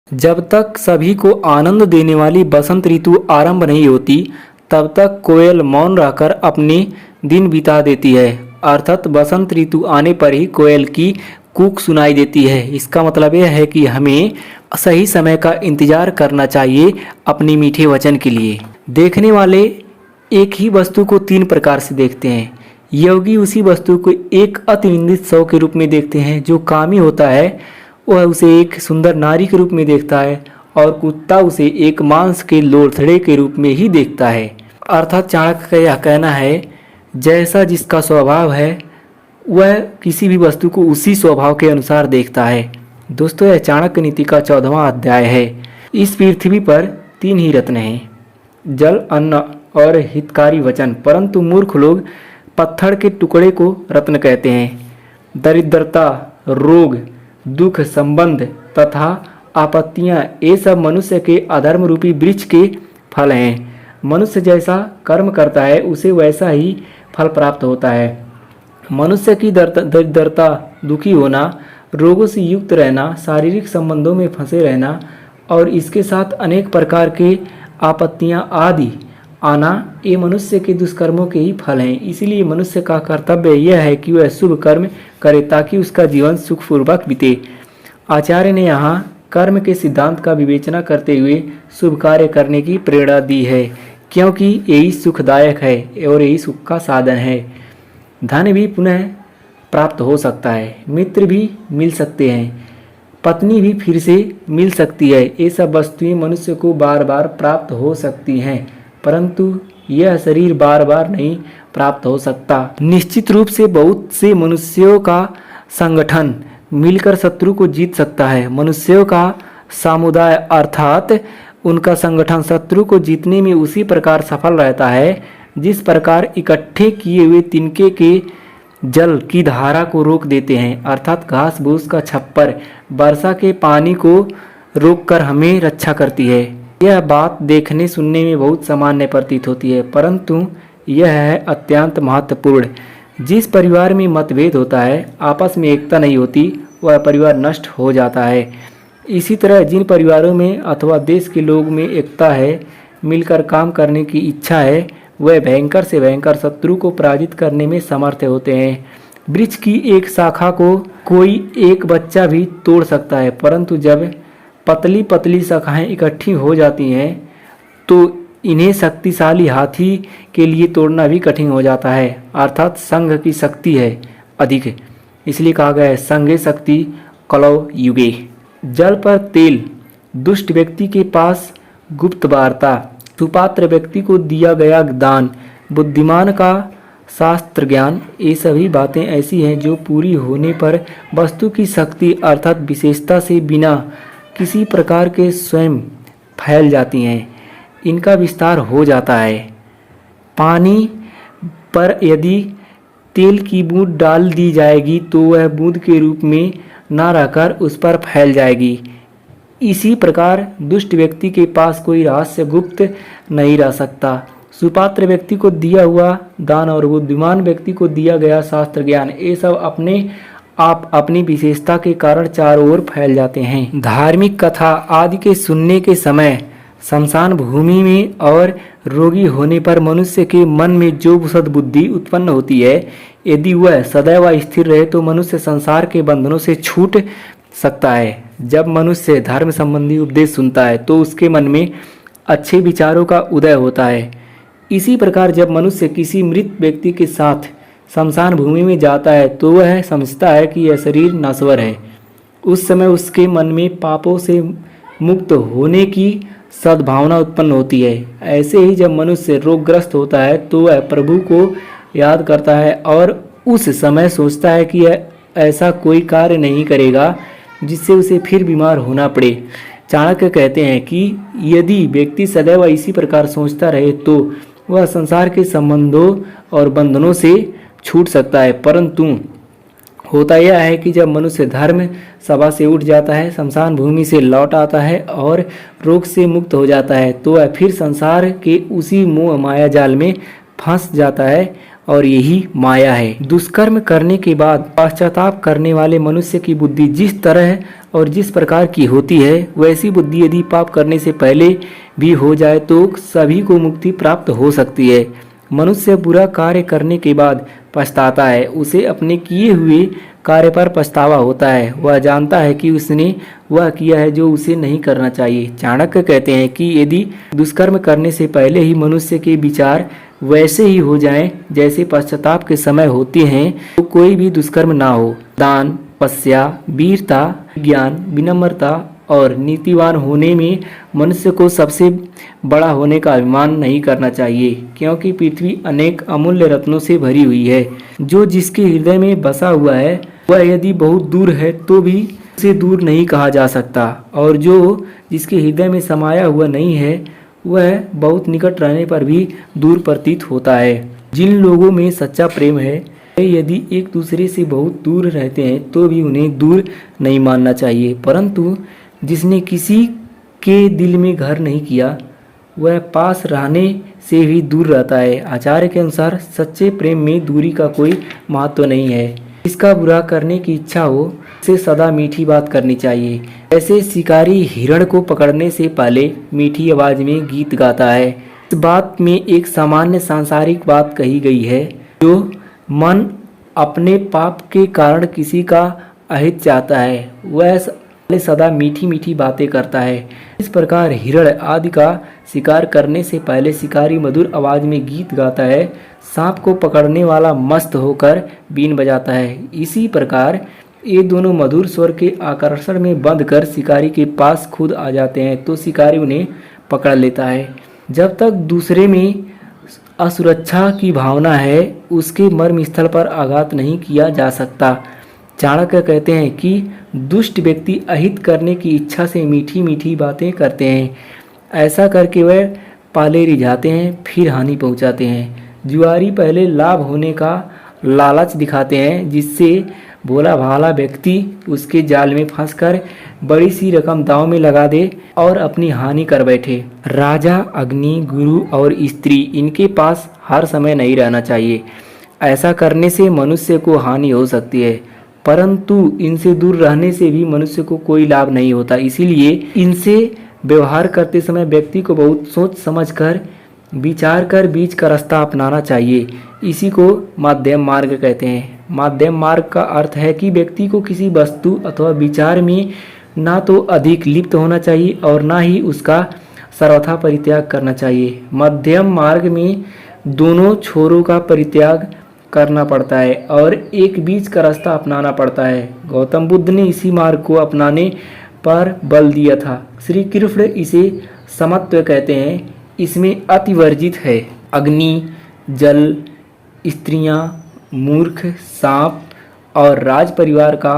जब तक सभी को आनंद देने वाली बसंत ऋतु आरंभ नहीं होती, तब तक कोयल मौन रहकर अपने दिन बिता देती है। अर्थात बसंत ऋतु आने पर ही कोयल की कूक सुनाई देती है। इसका मतलब यह है कि हमें सही समय का इंतजार करना चाहिए अपनी मीठे वचन के लिए। देखने वाले एक ही वस्तु को तीन प्रकार से देखते हैं। योगी उसी वस्तु को एक अतिनिंदित शव के रूप में देखते हैं। जो कामी होता है वह उसे एक सुंदर नारी के रूप में देखता है, और कुत्ता उसे एक मांस के लोथड़े के रूप में ही देखता है। अर्थात चाणक्य का यह कहना है, जैसा जिसका स्वभाव है वह किसी भी वस्तु को उसी स्वभाव के अनुसार देखता है। दोस्तों, यह चाणक्य नीति का 14वां अध्याय है। इस पृथ्वी पर तीन ही रत्न हैं, जल, अन्न और हितकारी वचन, परंतु मूर्ख लोग पत्थर के टुकड़े को रत्न कहते हैं। दरिद्रता, रोग, दुख, संबंध तथा आपत्तियां, ये सब मनुष्य के अधर्म रूपी वृक्ष के फल हैं। मनुष्य जैसा कर्म करता है उसे वैसा ही फल प्राप्त होता है। मनुष्य की दरिद्रता, दुखी होना, रोगों से युक्त रहना, शारीरिक संबंधों में फंसे रहना और इसके साथ अनेक प्रकार के आपत्तियां आदि आना, ये मनुष्य के दुष्कर्मों के ही फल हैं। इसीलिए मनुष्य का कर्तव्य यह है कि वह शुभ कर्म करे ताकि उसका जीवन सुखपूर्वक बीते। आचार्य ने यहाँ कर्म के सिद्धांत का विवेचना करते हुए शुभ कार्य करने की प्रेरणा दी है, क्योंकि यही सुखदायक है और यही सुख का साधन है। धन भी पुनः प्राप्त हो सकता है, मित्र भी मिल सकते हैं, पत्नी भी फिर से मिल सकती है। ये सब वस्तुएं मनुष्य को बार बार प्राप्त हो सकती हैं, परंतु यह शरीर बार बार नहीं प्राप्त हो सकता। निश्चित रूप से बहुत से मनुष्यों का संगठन मिलकर शत्रु को जीत सकता है। मनुष्यों का समुदाय अर्थात उनका संगठन शत्रु को जीतने में उसी प्रकार सफल रहता है जिस प्रकार इकट्ठे किए हुए तिनके के जल की धारा को रोक देते हैं। अर्थात घास फूस का छप्पर वर्षा के पानी को रोककर हमें रक्षा करती है। यह बात देखने सुनने में बहुत सामान्य प्रतीत होती है, परंतु यह है अत्यंत महत्वपूर्ण। जिस परिवार में मतभेद होता है, आपस में एकता नहीं होती, वह परिवार नष्ट हो जाता है। इसी तरह जिन परिवारों में अथवा देश के लोग में एकता है, मिलकर काम करने की इच्छा है, वह भयंकर से भयंकर शत्रु को पराजित करने में समर्थ होते हैं। वृक्ष की एक शाखा को कोई एक बच्चा भी तोड़ सकता है, परंतु जब पतली पतली शाखाएं इकट्ठी हो जाती हैं तो इन्हें शक्तिशाली हाथी के लिए तोड़ना भी कठिन हो जाता है। अर्थात संघ की शक्ति है अधिक, इसलिए कहा गया है संघे शक्ति कलौ युगे। जल पर तेल, दुष्ट व्यक्ति के पास गुप्त वार्ता, सुपात्र व्यक्ति को दिया गया दान, बुद्धिमान का शास्त्र ज्ञान, ये सभी बातें ऐसी हैं जो पूरी होने पर वस्तु की शक्ति अर्थात विशेषता से बिना किसी प्रकार के स्वयं फैल जाती हैं, इनका विस्तार हो जाता है। पानी पर यदि तेल की बूंद डाल दी जाएगी तो वह बूंद के रूप में न रहकर उस पर फैल जाएगी। इसी प्रकार दुष्ट व्यक्ति के पास कोई रहस्य गुप्त नहीं रह सकता। सुपात्र व्यक्ति को दिया हुआ दान और बुद्धिमान व्यक्ति को दिया गया शास्त्र ज्ञान, ये सब अपने आप अपनी विशेषता के कारण चारों ओर फैल जाते हैं। धार्मिक कथा आदि के सुनने के समय शमशान भूमि में और रोगी होने पर मनुष्य के मन में जो सद्बुद्धि उत्पन्न होती है, यदि वह सदैव स्थिर रहे तो मनुष्य संसार के बंधनों से छूट सकता है। जब मनुष्य धर्म संबंधी उपदेश सुनता है तो उसके मन में अच्छे विचारों का उदय होता है। इसी प्रकार जब मनुष्य किसी मृत व्यक्ति के साथ शमशान भूमि में जाता है तो वह समझता है कि यह शरीर नश्वर है। उस समय उसके मन में पापों से मुक्त होने की सद्भावना उत्पन्न होती है। ऐसे ही जब मनुष्य रोगग्रस्त होता है तो वह प्रभु को याद करता है और उस समय सोचता है कि यह ऐसा कोई कार्य नहीं करेगा जिससे उसे फिर बीमार होना पड़े। चाणक्य कहते हैं कि यदि व्यक्ति सदैव इसी प्रकार सोचता रहे तो वह संसार के संबंधों और बंधनों से छूट सकता है। परंतु होता यह है कि जब मनुष्य धर्म सभा से उठ जाता है, शमशान भूमि से लौट आता है और रोग से मुक्त हो जाता है तो वह फिर संसार के उसी मोह माया जाल में फंस जाता है और यही माया है। दुष्कर्म करने के बाद पश्चाताप करने वाले मनुष्य की बुद्धि जिस तरह और जिस प्रकार की होती है, वैसी बुद्धि यदि पाप करने से पहले भी हो जाए तो सभी को मुक्ति प्राप्त हो सकती है। मनुष्य बुरा कार्य करने के बाद पछताता है, उसे अपने किए हुए कार्य पर पछतावा होता है। वह जानता है कि उसने वह किया है जो उसे नहीं करना चाहिए। चाणक्य कहते हैं कि यदि दुष्कर्म करने से पहले ही मनुष्य के विचार वैसे ही हो जाएं जैसे पश्चाताप के समय होते हैं, तो कोई भी दुष्कर्म ना हो। दान, तपस्या, वीरता, ज्ञान, विनम्रता और नीतिवान होने में मनुष्य को सबसे बड़ा होने का अभिमान नहीं करना चाहिए, क्योंकि पृथ्वी अनेक अमूल्य रत्नों से भरी हुई है। जो जिसके हृदय में बसा हुआ है वह यदि बहुत दूर है तो भी उसे दूर नहीं कहा जा सकता, और जो जिसके हृदय में समाया हुआ नहीं है वह बहुत निकट रहने पर भी दूर प्रतीत होता है। जिन लोगों में सच्चा प्रेम है वे यदि एक दूसरे से बहुत दूर रहते हैं तो भी उन्हें दूर नहीं मानना चाहिए, परंतु जिसने किसी के दिल में घर नहीं किया वह पास रहने से भी दूर रहता है। आचार्य के अनुसार सच्चे प्रेम में दूरी का कोई महत्व नहीं है। इसका बुरा करने की इच्छा हो उसे सदा मीठी बात करनी चाहिए। ऐसे शिकारी हिरण को पकड़ने से पहले मीठी आवाज में गीत गाता है। इस बात में एक सामान्य सांसारिक बात कही गई है, जो मन अपने पाप के कारण किसी का अहित चाहता है वह सदा मीठी मीठी बातें करता है। इस प्रकार हिरण आदि का शिकार करने से पहले शिकारी मधुर आवाज में गीत गाता है। सांप को पकड़ने वाला मस्त होकर बीन बजाता है। इसी प्रकार ये दोनों मधुर स्वर के आकर्षण में बंध कर शिकारी के पास खुद आ जाते हैं तो शिकारी उन्हें पकड़ लेता है। जब तक दूसरे में असुरक्षा की भावना है उसके मर्म स्थल पर आघात नहीं किया जा सकता। चाणक्य कहते हैं कि दुष्ट व्यक्ति अहित करने की इच्छा से मीठी मीठी बातें करते हैं। ऐसा करके वह पहले रिझाते हैं फिर हानि पहुंचाते हैं। जुआरी पहले लाभ होने का लालच दिखाते हैं, जिससे भोला भाला व्यक्ति उसके जाल में फंसकर बड़ी सी रकम दांव में लगा दे और अपनी हानि कर बैठे। राजा, अग्नि, गुरु और स्त्री इनके पास हर समय नहीं रहना चाहिए। ऐसा करने से मनुष्य को हानि हो सकती है, परंतु इनसे दूर रहने से भी मनुष्य को कोई लाभ नहीं होता। इसीलिए इनसे व्यवहार करते समय व्यक्ति को बहुत सोच समझकर विचार कर बीच का रास्ता अपनाना चाहिए। इसी को मध्यम मार्ग कहते हैं। मध्यम मार्ग का अर्थ है कि व्यक्ति को किसी वस्तु अथवा विचार में ना तो अधिक लिप्त होना चाहिए और ना ही उसका सर्वथा परित्याग करना चाहिए। मध्यम मार्ग में दोनों छोरों का परित्याग करना पड़ता है और एक बीच का रास्ता अपनाना पड़ता है। गौतम बुद्ध ने इसी मार्ग को अपनाने पर बल दिया था। श्री कृष्ण इसे समत्व कहते हैं। इसमें अति वर्जित है। अग्नि, जल, स्त्रियां, मूर्ख, सांप और राज परिवार का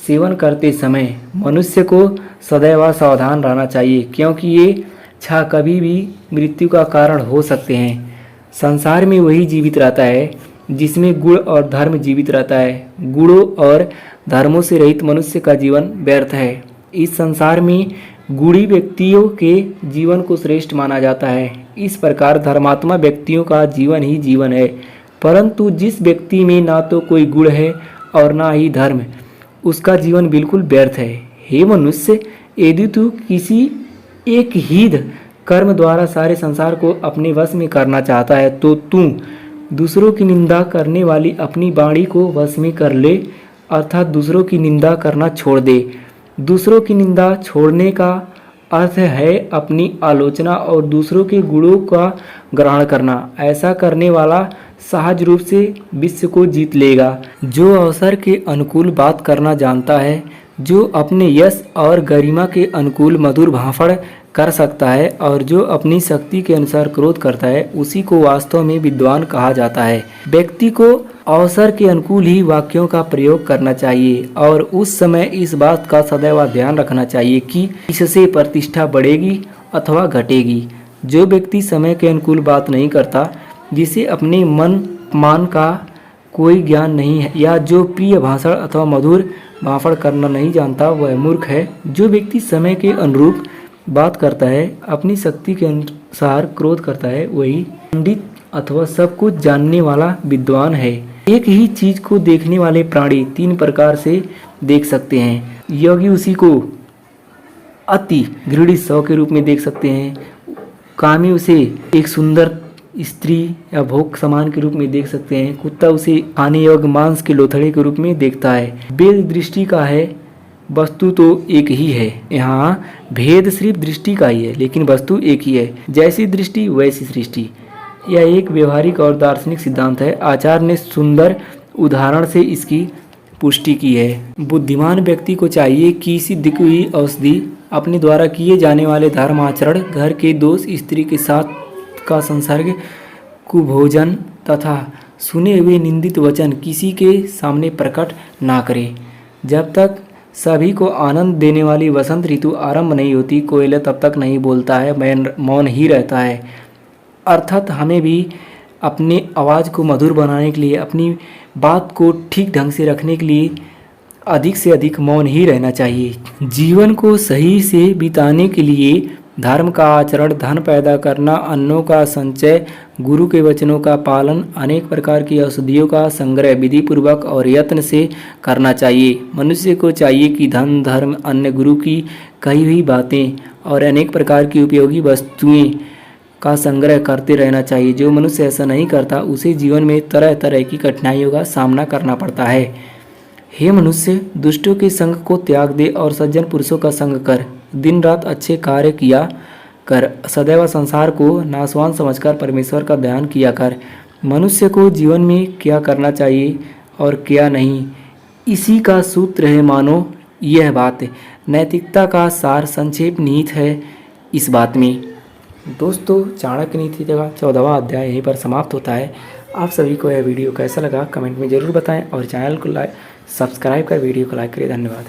सेवन करते समय मनुष्य को सदैव सावधान रहना चाहिए, क्योंकि ये छा कभी भी मृत्यु का कारण हो सकते हैं। संसार में वही जीवित रहता है जिसमें गुण और धर्म जीवित रहता है। गुणों और धर्मों से रहित मनुष्य का जीवन व्यर्थ है। इस संसार में गुणी व्यक्तियों के जीवन को श्रेष्ठ माना जाता है। इस प्रकार धर्मात्मा व्यक्तियों का जीवन ही जीवन है, परंतु जिस व्यक्ति में ना तो कोई गुण है और ना ही धर्म, उसका जीवन बिल्कुल व्यर्थ है। हे मनुष्य, यदि तू किसी एक ही कर्म द्वारा सारे संसार को अपने वश में करना चाहता है तो तू दूसरों की निंदा करने वाली अपनी वाणी को वश में कर ले, अर्थात दूसरों की निंदा करना छोड़ दे। दूसरों की निंदा छोड़ने का अर्थ है अपनी आलोचना और दूसरों के गुणों का ग्रहण करना। ऐसा करने वाला सहज रूप से विश्व को जीत लेगा। जो अवसर के अनुकूल बात करना जानता है, जो अपने यश और गरिमा के अनुकूल मधुर भाषण कर सकता है और जो अपनी शक्ति के अनुसार क्रोध करता है, उसी को वास्तव में विद्वान कहा जाता है। व्यक्ति को अवसर के अनुकूल ही वाक्यों का प्रयोग करना चाहिए और उस समय इस बात का सदैव ध्यान रखना चाहिए कि इससे प्रतिष्ठा बढ़ेगी अथवा घटेगी। जो व्यक्ति समय के अनुकूल बात नहीं करता, जिसे अपने मन मान का कोई ज्ञान नहीं है या जो प्रिय भाषण अथवा मधुर भाषण करना नहीं जानता, वह मूर्ख है। जो व्यक्ति समय के अनुरूप बात करता है, अपनी शक्ति के अनुसार क्रोध करता है, वही पंडित अथवा सब कुछ जानने वाला विद्वान है। एक ही चीज को देखने वाले प्राणी 3 प्रकार से देख सकते हैं। योगी उसी को अति दृढ़ सौ के रूप में देख सकते हैं। कामी उसे एक सुंदर स्त्री या भोग समान के रूप में देख सकते हैं। कुत्ता उसे खाने योग्य मांस के लोथड़े के रूप में देखता है। भेद दृष्टि का है, वस्तु तो एक ही है। यहाँ भेद सिर्फ दृष्टि का ही है, लेकिन वस्तु एक ही है। जैसी दृष्टि वैसी सृष्टि, यह एक व्यवहारिक और दार्शनिक सिद्धांत है। आचार्य ने सुंदर उदाहरण से इसकी पुष्टि की है। बुद्धिमान व्यक्ति को चाहिए कि सिद्ध हुई औषधि, अपने द्वारा किए जाने वाले धर्म आचरण, घर के दोष, स्त्री के साथ का संसर्ग, कुभोजन तथा सुने हुए निंदित वचन किसी के सामने प्रकट ना करे। जब तक सभी को आनंद देने वाली वसंत ऋतु आरंभ नहीं होती, कोयल तब तक नहीं बोलता है, मौन ही रहता है। अर्थात हमें भी अपने आवाज़ को मधुर बनाने के लिए, अपनी बात को ठीक ढंग से रखने के लिए अधिक से अधिक मौन ही रहना चाहिए। जीवन को सही से बिताने के लिए धर्म का आचरण, धन पैदा करना, अन्नों का संचय, गुरु के वचनों का पालन, अनेक प्रकार की औषधियों का संग्रह विधि पूर्वक और यत्न से करना चाहिए। मनुष्य को चाहिए कि धन, धर्म, अन्न, गुरु की कही हुई बातें और अनेक प्रकार की उपयोगी वस्तुएं का संग्रह करते रहना चाहिए। जो मनुष्य ऐसा नहीं करता, उसे जीवन में तरह तरह की कठिनाइयों का सामना करना पड़ता है। हे मनुष्य, दुष्टों के संग को त्याग दे और सज्जन पुरुषों का संग कर। दिन रात अच्छे कार्य किया कर। सदैव संसार को नाशवान समझकर परमेश्वर का ध्यान किया कर। मनुष्य को जीवन में क्या करना चाहिए और क्या नहीं, इसी का सूत्र है मानो यह बात। नैतिकता का सार संक्षेप निहित है इस बात में। दोस्तों, चाणक्य नीति का 14वां अध्याय यहीं पर समाप्त होता है। आप सभी को यह वीडियो कैसा लगा कमेंट में ज़रूर बताएं और चैनल को सब्सक्राइब कर वीडियो को लाइक करें। धन्यवाद।